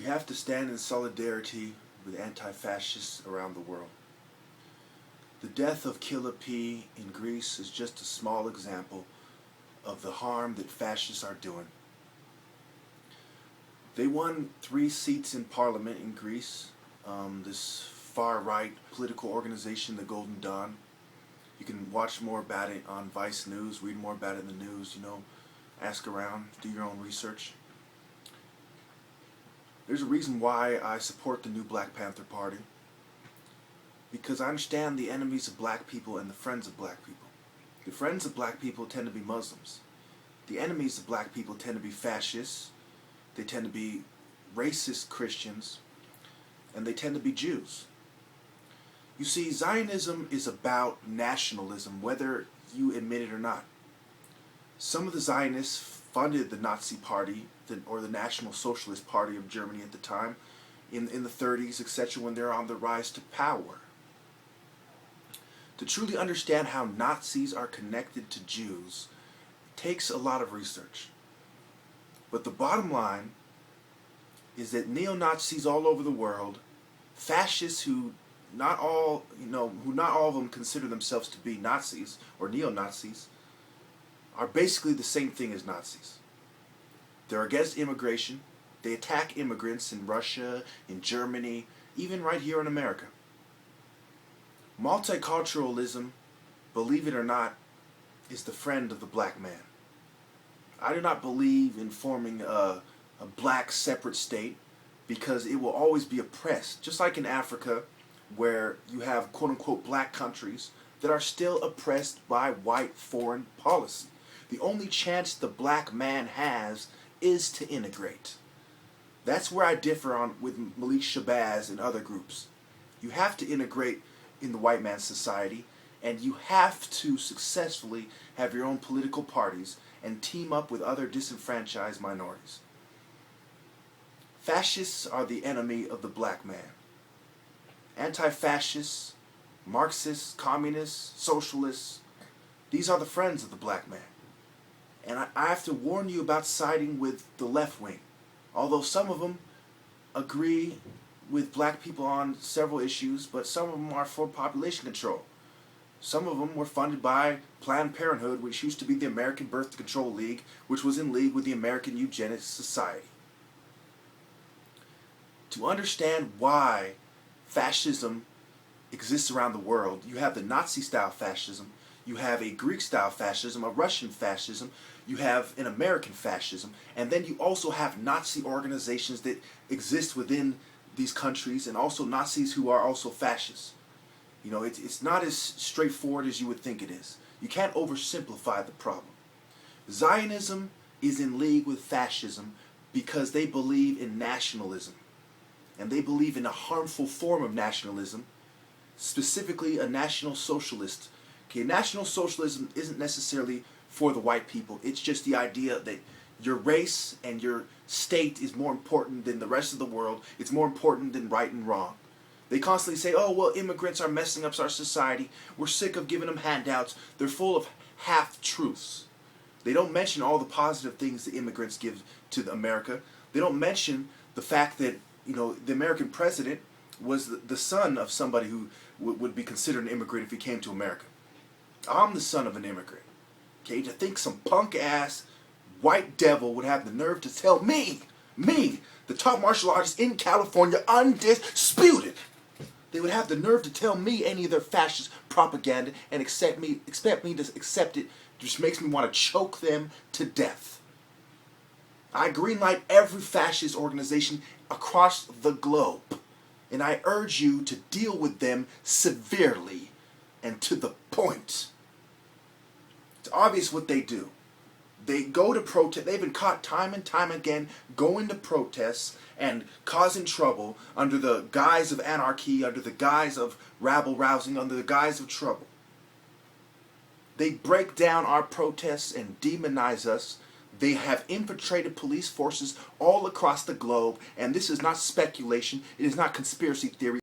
We have to stand in solidarity with anti-fascists around the world. The death of Killah in Greece is just a small example of the harm that fascists are doing. They won 3 seats in parliament in Greece, this far-right political organization, the Golden Dawn. You can watch more about it on Vice News, read more about it in the news, ask around, do your own research. There's a reason why I support the new Black Panther Party. Because I understand the enemies of black people and the friends of black people. The friends of black people tend to be Muslims. The enemies of black people tend to be fascists. They tend to be racist Christians. And they tend to be Jews. You see, Zionism is about nationalism, whether you admit it or not. Some of the Zionists funded the Nazi Party, or the National Socialist Party of Germany at the time, in the 30s, etc., when they're on the rise to power. To truly understand how Nazis are connected to Jews takes a lot of research. But the bottom line is that neo-Nazis all over the world, fascists who not all of them consider themselves to be Nazis or neo-Nazis, are basically the same thing as Nazis. They're against immigration. They attack immigrants in Russia, in Germany, even right here in America. Multiculturalism, believe it or not, is the friend of the black man. I do not believe in forming a black separate state because it will always be oppressed. Just like in Africa, where you have quote-unquote black countries that are still oppressed by white foreign policy. The only chance the black man has is to integrate. That's where I differ with Malik Shabazz and other groups. You have to integrate in the white man's society, and you have to successfully have your own political parties and team up with other disenfranchised minorities. Fascists are the enemy of the black man. Anti-fascists, Marxists, communists, socialists, these are the friends of the black man. And I have to warn you about siding with the left wing. Although some of them agree with black people on several issues, but some of them are for population control. Some of them were funded by Planned Parenthood, which used to be the American Birth Control League, which was in league with the American Eugenics Society. To understand why fascism exists around the world, you have the Nazi-style fascism, you have a Greek-style fascism, a Russian fascism, you have an American fascism, and then you also have Nazi organizations that exist within these countries, and also Nazis who are also fascists. It's not as straightforward as you would think it is. You can't oversimplify the problem. Zionism is in league with fascism because they believe in nationalism. And they believe in a harmful form of nationalism, specifically a national socialist. Okay, national socialism isn't necessarily for the white people. It's just the idea that your race and your state is more important than the rest of the world. It's more important than right and wrong. They constantly say, oh, well, immigrants are messing up our society. We're sick of giving them handouts. They're full of half-truths. They don't mention all the positive things the immigrants give to America. They don't mention the fact that the American president was the son of somebody who would be considered an immigrant if he came to America. I'm the son of an immigrant. Okay, to think some punk-ass white devil would have the nerve to tell me, the top martial artist in California, undisputed, they would have the nerve to tell me any of their fascist propaganda and expect me to accept it just makes me want to choke them to death. I greenlight every fascist organization across the globe, and I urge you to deal with them severely and to the point. It's obvious what they do. They go to protest. They've been caught time and time again going to protests and causing trouble under the guise of anarchy, under the guise of rabble-rousing, under the guise of trouble. They break down our protests and demonize us. They have infiltrated police forces all across the globe, and this is not speculation. It is not conspiracy theory.